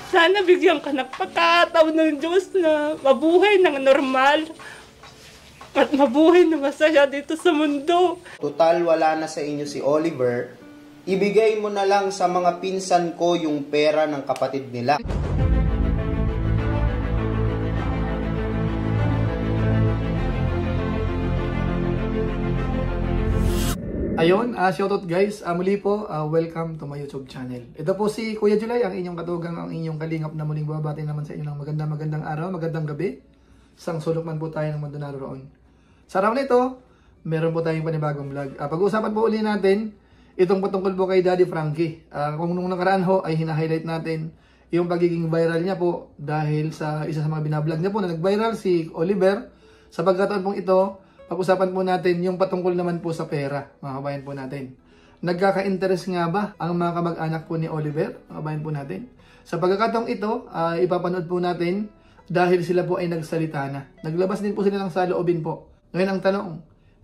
Sana bigyan ka ng pagkataon ng Diyos na mabuhay ng normal at mabuhay ng masaya dito sa mundo. Total wala na sa inyo si Oliver, ibigay mo na lang sa mga pinsan ko yung pera ng kapatid nila. Ayun, shoutout guys. Muli po, welcome to my YouTube channel. Ito po si Kuya July, ang inyong katugang, ang inyong kalingap na muling babati naman sa inyo ng magandang araw, magandang gabi. Sang sulok man po tayo ng mundo naroon. Sa araw nito, meron po tayong panibagong vlog. Pag-uusapan po uli natin, itong patungkol po kay Daddy Frankie. Kung nung nakaraan ho, ay hina-highlight natin yung pagiging viral niya po dahil sa isa sa mga binablog niya po na nag-viral, si Oliver. Sa pagkataon pong ito, pag-usapan po natin yung patungkol naman po sa pera, mga kabayan po natin. Nagkaka-interest nga ba ang mga kamag-anak po ni Oliver, mga kabayan po natin? Sa pagkakataong ito, ipapanood po natin dahil sila po ay nagsalita na. Naglabas din po sila ng saloobin po. Ngayon ang tanong,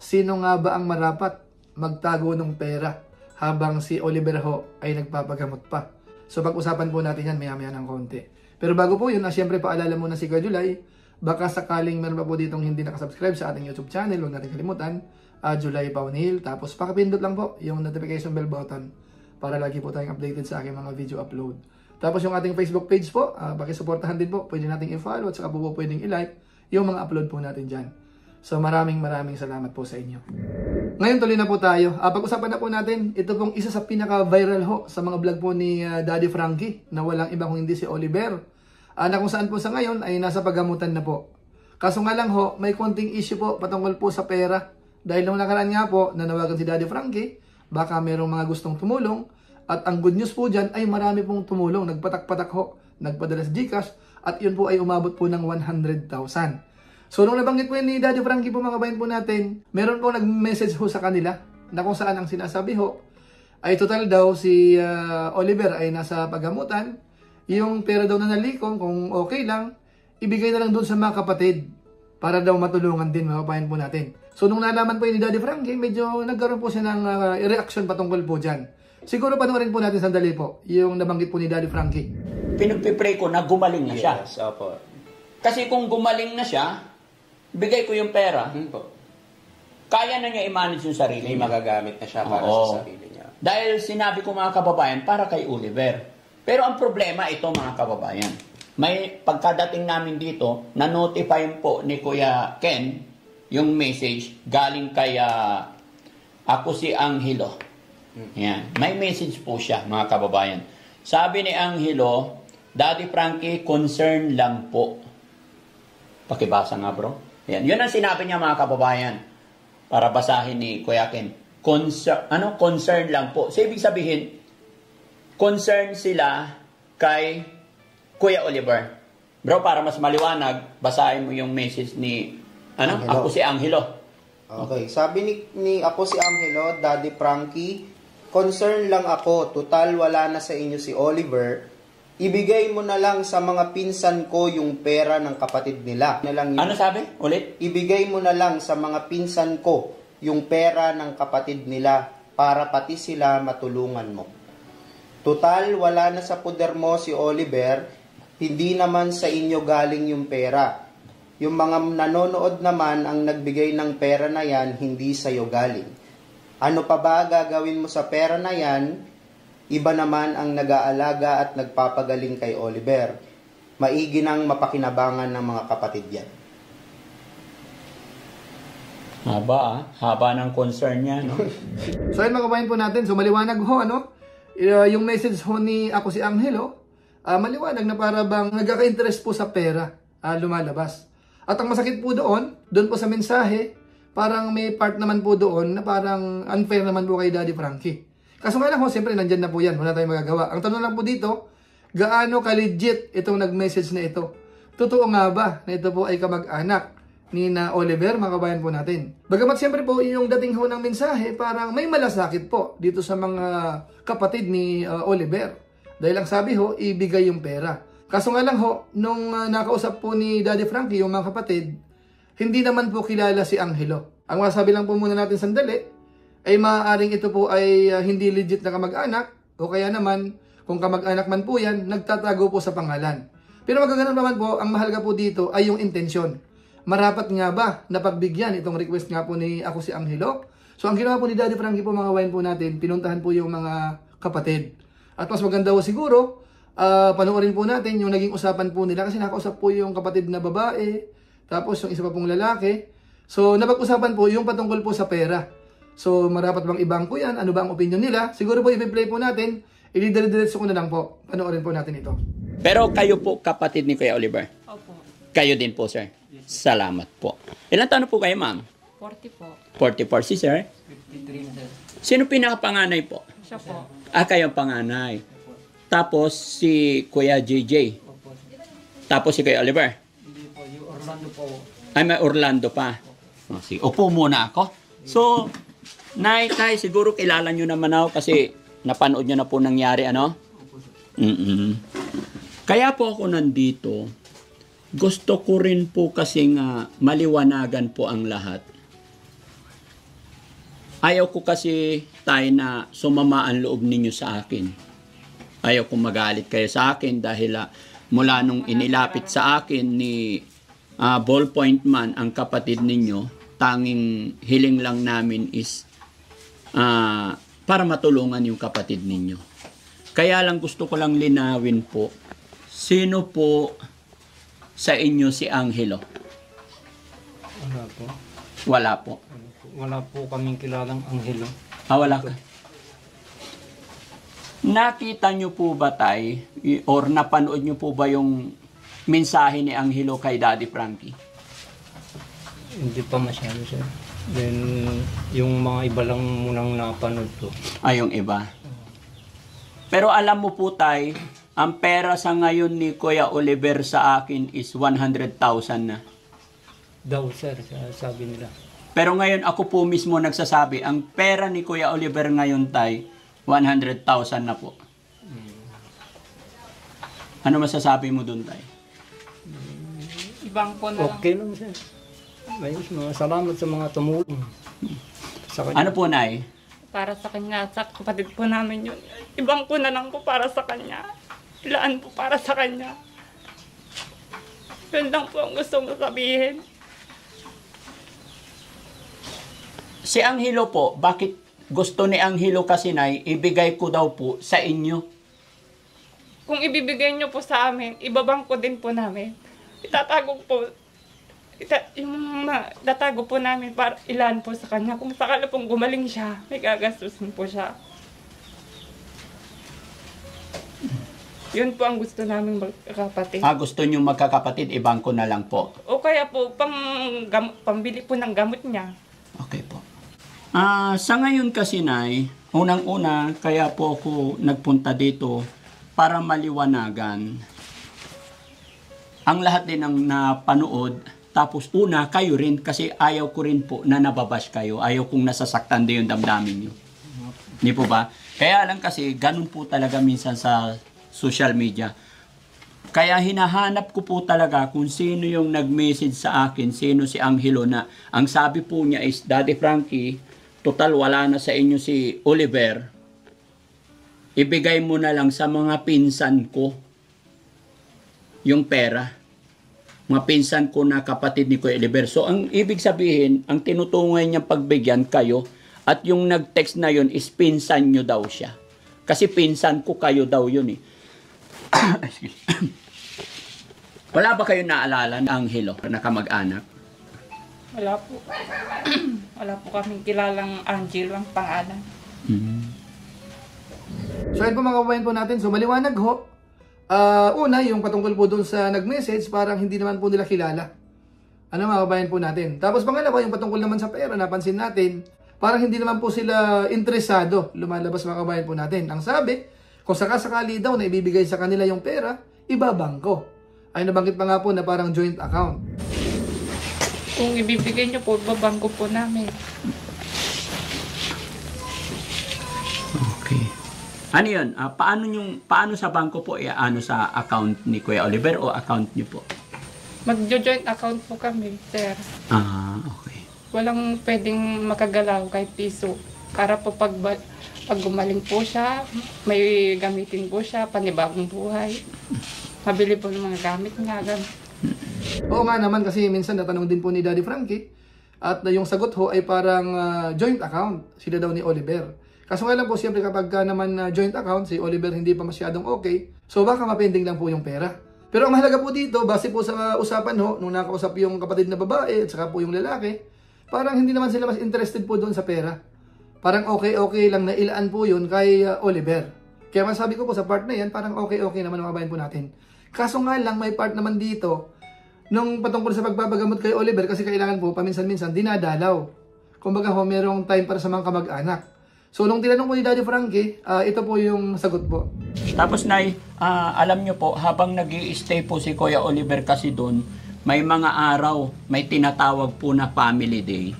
sino nga ba ang marapat magtago ng pera habang si Oliver ho ay nagpapagamot pa? So pag-usapan po natin yan maya-maya ng konti. Pero bago po yun, siyempre paalala muna si Kuya July. Baka sakaling meron pa po ditong hindi nakasubscribe sa ating YouTube channel, huwag natin kalimutan, July Paunil. Tapos pakipindot lang po yung notification bell button para lagi po tayong updated sa aking mga video upload. Tapos yung ating Facebook page po, pakisuportahan din po, pwede nating i-follow at saka po pwedeng i-like yung mga upload po natin dyan. So maraming salamat po sa inyo. Ngayon tuloy na po tayo. Pag-usapan na po natin, ito pong isa sa pinaka-viral ho sa mga vlog po ni Daddy Frankie na walang ibang kung hindi si Oliver. Na kung saan po sa ngayon ay nasa paggamutan na po. Kaso nga lang ho, may konting issue po patungkol po sa pera. Dahil nung nakaraan nga po, nanawagan si Daddy Frankie, baka merong mga gustong tumulong. At ang good news po dyan ay marami pong tumulong. Nagpatak-patak ho, nagpadala sa GCash, at yun po ay umabot po ng 100,000. So nung nabanggit po yun ni Daddy Frankie po mga kabayan po natin, meron po nag-message ho sa kanila na kung saan ang sinasabi ho, ay total daw si Oliver ay nasa paggamutan. Yung pera daw na nalikom, kung okay lang, ibigay na lang doon sa mga kapatid para daw matulungan din mga kabayan po natin. So nung nalaman po yun ni Daddy Frankie, medyo nagkaroon po siya ng reaction patungkol po dyan. Siguro panoorin po natin sandali po yung nabanggit po ni Daddy Frankie. Pinagpipray ko na gumaling na siya. Yes, opo. Kasi kung gumaling na siya, bigay ko yung pera. Kaya na niya i-manage yung sarili May niya. magagamit na siya para sa sarili niya. Dahil sinabi ko mga kababayan, para kay Oliver. Pero ang problema ito mga kababayan, may pagkadating namin dito, na-notify po ni Kuya Ken yung message galing kay ako si Angelo. Yan. May message po siya mga kababayan. Sabi ni Angelo, Daddy Frankie, concern lang po. Pakibasa nga bro. Yan. Yun ang sinabi niya mga kababayan para basahin ni Kuya Ken. Concern lang po. So ibig sabihin, concern sila kay Kuya Oliver. Bro, para mas maliwanag, basahin mo yung message ni Angelo. Ako si Angelo. Okay, sabi ni ako si Angelo, Daddy Frankie, concern lang ako, total wala na sa inyo si Oliver. Ibigay mo na lang sa mga pinsan ko yung pera ng kapatid nila. Ano sabi? Ulit? Ibigay mo na lang sa mga pinsan ko yung pera ng kapatid nila para pati sila matulungan mo. Total, wala na sa puder mo si Oliver, hindi naman sa inyo galing yung pera. Yung mga nanonood naman ang nagbigay ng pera na yan, hindi sa'yo galing. Ano pa ba gagawin mo sa pera na yan? Iba naman ang nag-aalaga at nagpapagaling kay Oliver. Maigi nang mapakinabangan ng mga kapatid yan. Haba ng concern niya, no? So ayun mga kabayan po natin, so maliwanag ho, ano? Yung message ho ni ako si Angelo, maliwanag na para bang nagkaka-interest po sa pera, lumalabas. At ang masakit po doon po sa mensahe, parang may part naman po doon na parang unfair naman po kay Daddy Frankie. Kaso nga lang ho, siyempre nandyan na po yan, wala tayong magagawa. Ang tanong lang po dito, gaano ka-legit itong nag-message na ito? Totoo nga ba na ito po ay kamag-anak ni na Oliver, mga kabayan po natin? Bagamat siyempre po yung dating ho ng mensahe, parang may malasakit po dito sa mga kapatid ni Oliver. Dahil ang sabi ho, ibigay yung pera. Kaso nga lang ho, nung nakausap po ni Daddy Frankie yung mga kapatid, hindi naman po kilala si Angelo. Ang masabi lang po muna natin sandali, ay maaaring ito po ay hindi legit na kamag-anak, o kaya naman Kung kamag-anak man po yan, nagtatago po sa pangalan. Pero magkaganon naman po, ang mahalaga po dito ay yung intensyon. Marapat nga ba na pagbigyan itong request nga po ni ako si Angelo? So ang ginawa po ni Daddy Frankie po mga kababayan po natin, pinuntahan po yung mga kapatid. At mas maganda po siguro, panoorin po natin yung naging usapan po nila kasi nakausap po yung kapatid na babae, tapos yung isa pa pong lalaki. So napag-usapan po yung patungkol po sa pera. So marapat bang ibangko yan? Ano ba ang opinion nila? Siguro po i-play po natin. I-diretso ko na lang po. Panoorin po natin ito. Pero kayo po kapatid ni Kuya Oliver? Opo. Kayo din po, sir. Salamat po. Ilan taon po kayo, ma'am? 40 po. 44. Si sir? 53 na sir. Sino pinakapanganay po? Siya po. Kayo ang panganay. Tapos si Kuya JJ. Opo. Tapos si Kuya Oliver. Hindi po, yung Orlando po. Ay, may Orlando pa. Sige, upo muna ako. So, Nay, siguro kilala nyo naman ako kasi napanood nyo na po nangyari, ano? Kaya po ako nandito, gusto ko rin po kasing maliwanagan po ang lahat. Ayaw ko kasi tayo na sumama ang loob ninyo sa akin. Ayaw ko magalit kayo sa akin dahil mula nung inilapit sa akin ni Ballpoint Man, ang kapatid ninyo, tanging hiling lang namin is para matulungan yung kapatid ninyo. Kaya lang gusto ko lang linawin po, sino po sa inyo si Angelo? Wala po. Wala po. Wala po kaming kilalang Angelo. Wala ka. Nakita nyo po ba or napanood nyo po ba yung mensahe ni Angelo kay Daddy Frankie? Hindi pa masyado sir. Then, yung mga iba lang munang napanood ko. Yung iba. Pero alam mo po ang pera sa ngayon ni Kuya Oliver sa akin is 100,000 na. Daw sir, sabi nila. Pero ngayon ako po mismo nagsasabi, ang pera ni Kuya Oliver ngayon 100,000 na po. Ano masasabi mo dun Ibang po na lang. Okay lang sir. Ayos, salamat sa mga tumulong. Sa kanya. Ano po, Nay? Para sa kanya, sa kapatid po namin yun. Ibang ko na lang po para sa kanya. Ilaan po para sa kanya. Yun lang po ang gusto mo sabihin. Si Angelo po, bakit gusto ni Angelo kasi, Nay, ibigay ko daw po sa inyo? Kung ibibigay niyo po sa amin, ibabang ko din po namin. Itatago po. Tatago po namin para ilan po sa kanya. Kung sakala pong gumaling siya, may gagastusin po siya. Yun po ang gusto namin magkakapatid. Gusto nyo magkakapatid, ibangko na lang po. O kaya po, pambili po ng gamot niya. Okay po. Sa ngayon kasi, Nay, unang-una, kaya po ako nagpunta dito para maliwanagan ang lahat din ng napanood. Tapos una, kayo rin, kasi ayaw ko rin po na nababash kayo. Ayaw kong nasasaktan din yung damdamin nyo. Hindi po ba? Kaya lang kasi, ganun po talaga minsan sa social media. Kaya hinahanap ko po talaga kung sino yung nag-message sa akin, sino si Angelo na ang sabi po niya is, Daddy Frankie, total wala na sa inyo si Oliver. Ibigay mo na lang sa mga pinsan ko yung pera. Mga pinsan ko na kapatid ni Kuya Oliver. So, ang ibig sabihin, ang tinutungan niyang pagbigyan kayo at yung nag-text na yun is pinsan nyo daw siya. Kasi pinsan ko kayo daw yun eh. Wala ba kayo naalala ng Angelo na kamag-anak? Wala po. Wala po kaming kilalang Angelo ang pangalan. So, yun po mga kababayan po natin. So, maliwanag ho. Una, yung patungkol po dun sa nag-message, parang hindi naman po nila kilala. Ano mga kababayan po natin. Tapos pangalawa, yung patungkol naman sa pera, napansin natin, parang hindi naman po sila interesado lumalabas mga kababayan po natin. Ang sabi, kung sakasakali daw na ibibigay sa kanila yung pera, ibabangko. Ay nabanggit pa nga po na parang joint account. Kung ibibigay niyo po, babangko po namin. Okay. Ano yun? Paano sa bangko po? Ano sa account ni Kuya Oliver o account niyo po? Mag-joint account po kami, sir. Okay. Walang pwedeng makagalaw kahit piso. Para po pag gumaling po siya, may gamitin po siya, panibagong buhay. Mabili po ng mga gamit niya. Oo nga naman kasi minsan natanong din po ni Daddy Frankie at yung sagot ho ay parang joint account sila daw ni Oliver. Kaso nga lang po siyempre kapag naman joint account si Oliver hindi pa masyadong okay, so baka mapending lang po yung pera. Pero ang mahalaga po dito, base po sa usapan ho, nung nakausap yung kapatid na babae at saka po yung lalaki, parang hindi naman sila mas interested po doon sa pera. Parang okay lang na ilaan po yun kay Oliver. Kaya masabi ko po sa part na yan, parang okay naman ang kabayan po natin. Kaso nga lang may part naman dito, nung patungkol sa pagbabagamot kay Oliver, kasi kailangan po paminsan-minsan dinadalaw. Kumbaga ho, merong time para sa mga kamag-anak. So, nung tinanong po ni Daddy Frankie, ito po yung sagot po. Tapos, Nay, alam nyo po, habang nag-i-stay po si Kuya Oliver kasi doon, may mga araw, may tinatawag po na family day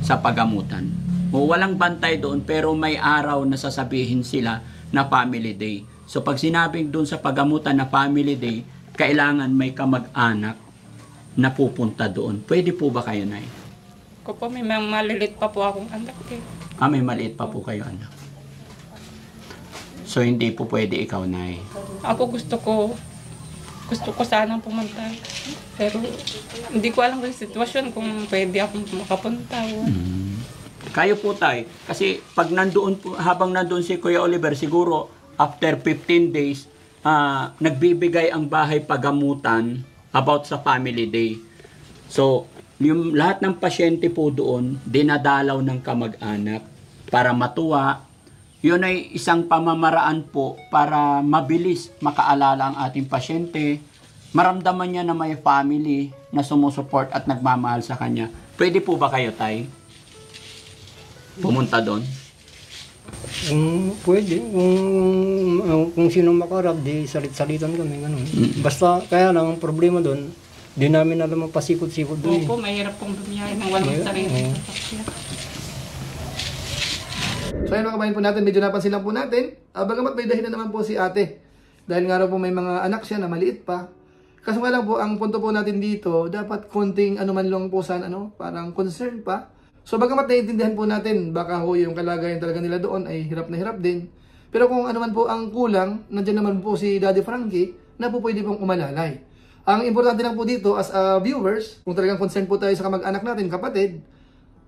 sa pagamutan. O walang bantay doon, pero may araw na sasabihin sila na family day. So, pag sinabing doon sa pagamutan na family day, kailangan may kamag-anak na pupunta doon. Pwede po ba kayo, Nay? Ko po, may mga malilit pa po akong anak eh. May maliit pa po kayo, anak. So, hindi po pwede ikaw, Nay. Ako gusto ko sanang pumunta. Pero hindi ko alam yung sitwasyon kung pwede akong makapunta. Kayo po, Tay. Kasi pag nandoon po, habang nandoon si Kuya Oliver, siguro after 15 days, nagbibigay ang bahay pagamutan about sa family day. So, yung lahat ng pasyente po doon, dinadalaw ng kamag-anak para matuwa. Yun ay isang pamamaraan po para mabilis makaalala ang ating pasyente. Maramdaman niya na may family na sumusuport at nagmamahal sa kanya. Pwede po ba kayo, Tay? Pumunta doon? Pwede. Kung sino makarap, di salit-salitan kami. Ganun. Basta, kaya lang, ang problema doon, di namin alam ang pasikot-sikot doon. Opo, mahirap pong bumiyahe ng walang sarili. So ayun mga kabayan po natin, medyo napansin lang po natin. Bagamat may dahilan naman po si ate. Dahil nga raw po may mga anak siya na maliit pa. Kaso nga lang po, ang punto po natin dito, dapat konting man lang po sana, parang concern pa. So bagamat naiintindihan po natin, baka ho yung kalagayan talaga nila doon ay hirap na hirap din. Pero kung ano man po ang kulang, nandiyan naman po si Daddy Frankie na po pwede pong umalalay. Ang importante lang po dito as viewers, kung talagang concern po tayo sa kamag-anak natin, kapatid,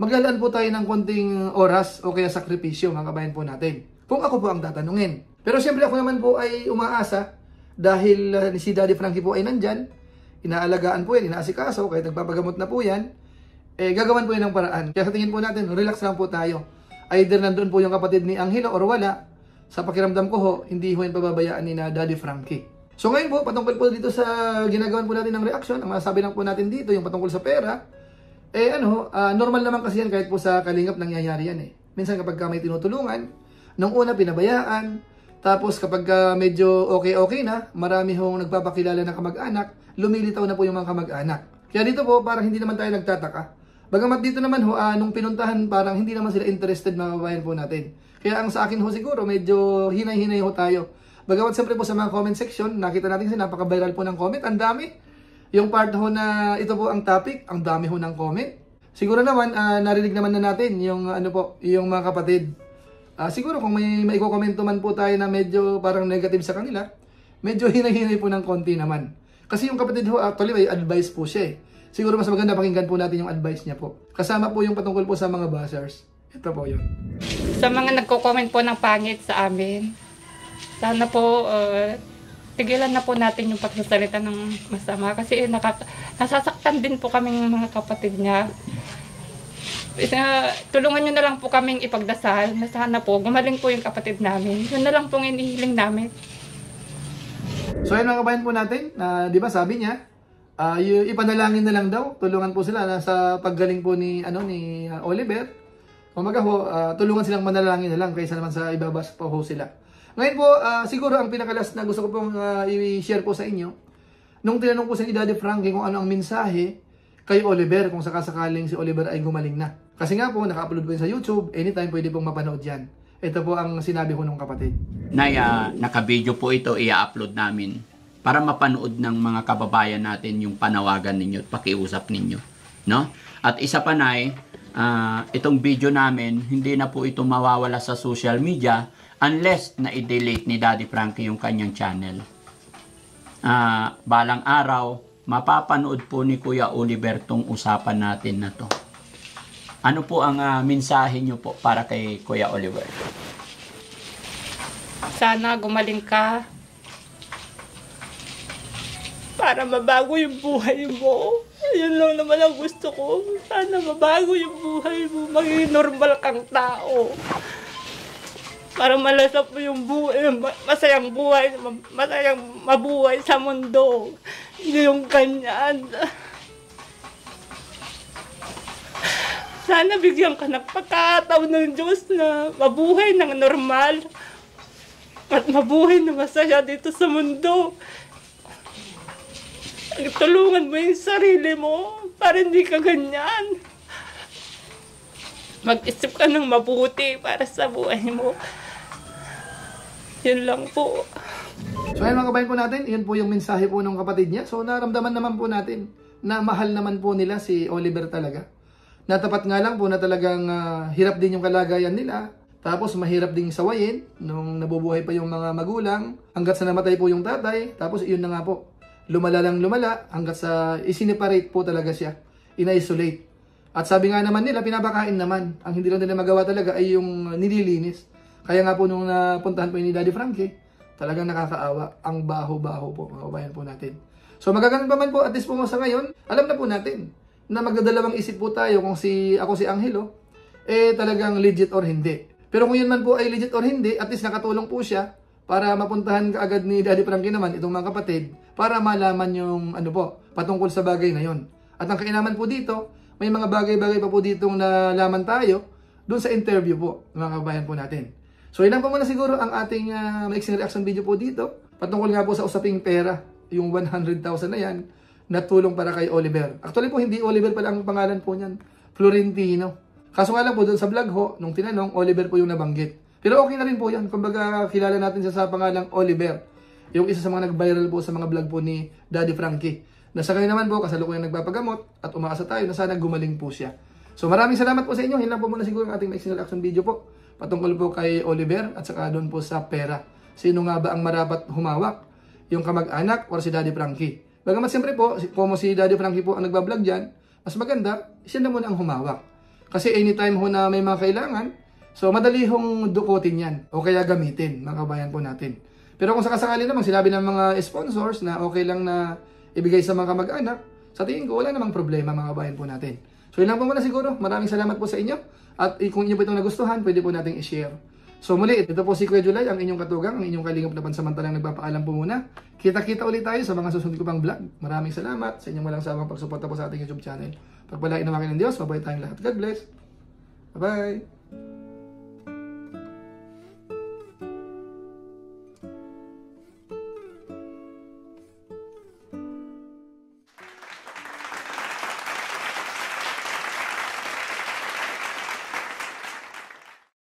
maglalaan po tayo ng konting oras o kaya sakripisyo mga kabayan po natin. Kung ako po ang tatanungin. Pero siyempre ako naman po ay umaasa dahil si Daddy Frankie po ay nandyan, inaalagaan po yan, inaasikaso, kahit nagpapagamot na po yan, gagawan po yan ng paraan. Kaya sa tingin po natin, relax lang po tayo. Either nandun po yung kapatid ni Angelo or wala, sa pakiramdam ko ho, hindi ho yung pababayaan ni na Daddy Frankie. So ngayon po, patungkol po dito sa ginagawan po natin ng reaction, ang masasabi lang po natin dito, yung patungkol sa pera, normal naman kasi yan kahit po sa kalingap nangyayari yan eh. Minsan kapag may tinutulungan, nung una pinabayaan, tapos kapag medyo okay na, marami hong nagpapakilala ng kamag-anak, lumilitaw na po yung mga kamag-anak. Kaya dito po, parang hindi naman tayo nagtataka. Bagamat dito naman ho, nung pinuntahan, parang hindi naman sila interested mga kabayan po natin. Kaya ang sa akin ho siguro, medyo hinay-hinay ho tayo. Bagamat siyempre po sa mga comment section, nakita natin kasi napaka-viral po ng comment. Ang dami. Yung part ho na ito po ang topic, ang dami ho ng comment. Siguro naman, narinig naman na natin yung, yung mga kapatid. Siguro kung may maiko-komento man po tayo na medyo parang negative sa kanila, medyo hinay-hinay po ng konti naman. Kasi yung kapatid ho, actually may advice po siya eh. Siguro mas maganda pakinggan po natin yung advice niya po. Kasama po yung patungkol po sa mga buzzers. Ito po yun. Sa mga nagko-comment po ng pangit sa amin, sana po tigilan na po natin yung pagsasalita ng masama kasi nasasaktan din po kaming mga kapatid niya. Tulungan nyo na lang po kaming ipagdasal na sana po gumaling po yung kapatid namin. Yun na lang pong inihiling namin. So ayun mga kabayan po natin, di ba sabi niya, ipanalangin na lang daw, tulungan po sila sa paggaling po ni Oliver. Kumaga ho, tulungan silang manalangin na lang kaysa naman sa ibabas pa ho sila. Ngayon po, siguro ang pinakalas na gusto ko pong i-share po sa inyo, nung tinanong po sa ni Daddy Frankie kung ano ang mensahe kay Oliver, kung sakasakaling si Oliver ay gumaling na. Kasi nga po, naka-upload po yun sa YouTube, anytime pwede pong mapanood yan. Ito po ang sinabi ko nung kapatid. Nay, naka-video po ito, i-upload namin para mapanood ng mga kababayan natin yung panawagan ninyo at pakiusap ninyo. No? At isa pa, Nay, itong video namin, hindi na po ito mawawala sa social media unless na i-delete ni Daddy Frankie yung kanyang channel. Balang araw, mapapanood po ni Kuya Oliver tong usapan natin na to. Ano po ang mensahe nyo po para kay Kuya Oliver? Sana gumaling ka para mabago yung buhay mo. Yun lang naman ang gusto ko. Sana mabago yung buhay mo. Maging normal kang tao. Para malasap mo yung buhay, masayang buhay, masayang mabuhay sa mundo. Hindi yung ganyan. Sana bigyan ka ng pagkataon ng Diyos na mabuhay ng normal. At mabuhay na masaya dito sa mundo. Tulungan mo yung sarili mo para hindi ka ganyan. Mag-isip ka ng mabuti para sa buhay mo. Yun lang po. So ayun mga kabayan po natin, yun po yung mensahe po ng kapatid niya. So naramdaman naman po natin na mahal naman po nila si Oliver talaga. Natapat nga lang po na talagang hirap din yung kalagayan nila. Tapos mahirap ding sawayin nung nabubuhay pa yung mga magulang. Hanggat sa namatay po yung tatay. Tapos yun na nga po. Lumala lang lumala hanggat sa isineparate po talaga siya. In-isolate. At sabi nga naman nila, pinapakain naman. Ang hindi lang nila magawa talaga ay yung nililinis. Kaya nga po nung napuntahan po ni Daddy Frankie, talagang nakakaawa. Ang baho-baho po, mga kabayan po natin. So magaganon pa man po, at least po sa ngayon, alam na po natin na magdadalawang isip po tayo kung ako si Angelo, talagang legit or hindi. Pero kung yun man po ay legit or hindi, at least nakatulong po siya para mapuntahan kaagad ni Daddy Frankie naman itong mga kapatid para malaman yung patungkol sa bagay na yun. At ang kainaman po dito, may mga bagay-bagay pa po ditong nalaman tayo doon sa interview po, mga kabayan po natin. So ilan pa muna siguro ang ating mixing reaction video po dito. Patungkol nga po sa usaping pera, yung 100,000 na yan, na tulong para kay Oliver. Actually po, hindi Oliver pala ang pangalan po niyan, Florentino. Kaso nga lang po doon sa vlog ho, nung tinanong, Oliver po yung nabanggit. Pero okay na rin po yan. Kumbaga, kilala natin siya sa pangalang Oliver. Yung isa sa mga nag-viral po sa mga vlog po ni Daddy Frankie. Na sa kayo naman po, kasalukuyang nagpapagamot at umaasa tayo na sana gumaling po siya. So maraming salamat po sa inyo. Hinlang po muna siguro ang ating mixing reaction video po. Patungkol po kay Oliver at saka doon po sa pera. Sino nga ba ang marapat humawak? Yung kamag-anak or si Daddy Frankie? Bagamat siyempre po, kung si Daddy Frankie po ang nagbablog dyan, mas maganda, siya na muna ang humawak. Kasi anytime ho na may mga kailangan, so madali hong dukutin yan o kaya gamitin, mga kabayan po natin. Pero kung sakasakali naman sinabi ng mga sponsors na okay lang na ibigay sa mga kamag-anak, sa tingin ko wala namang problema, mga kabayan po natin. So yun lang po muna siguro. Maraming salamat po sa inyo. At kung inyo po itong nagustuhan, pwede po nating i-share. So muli, ito po si Kuya July, ang inyong katugang, ang inyong kalingap na pansamantalang nagpapaalam po muna. Kita-kita ulit tayo sa mga susunod ko pang vlog. Maraming salamat sa inyong walang sawang pagsuporta po sa ating YouTube channel. Pagpalain naman kayo ng Diyos, mabuhay tayong lahat. God bless. Bye-bye.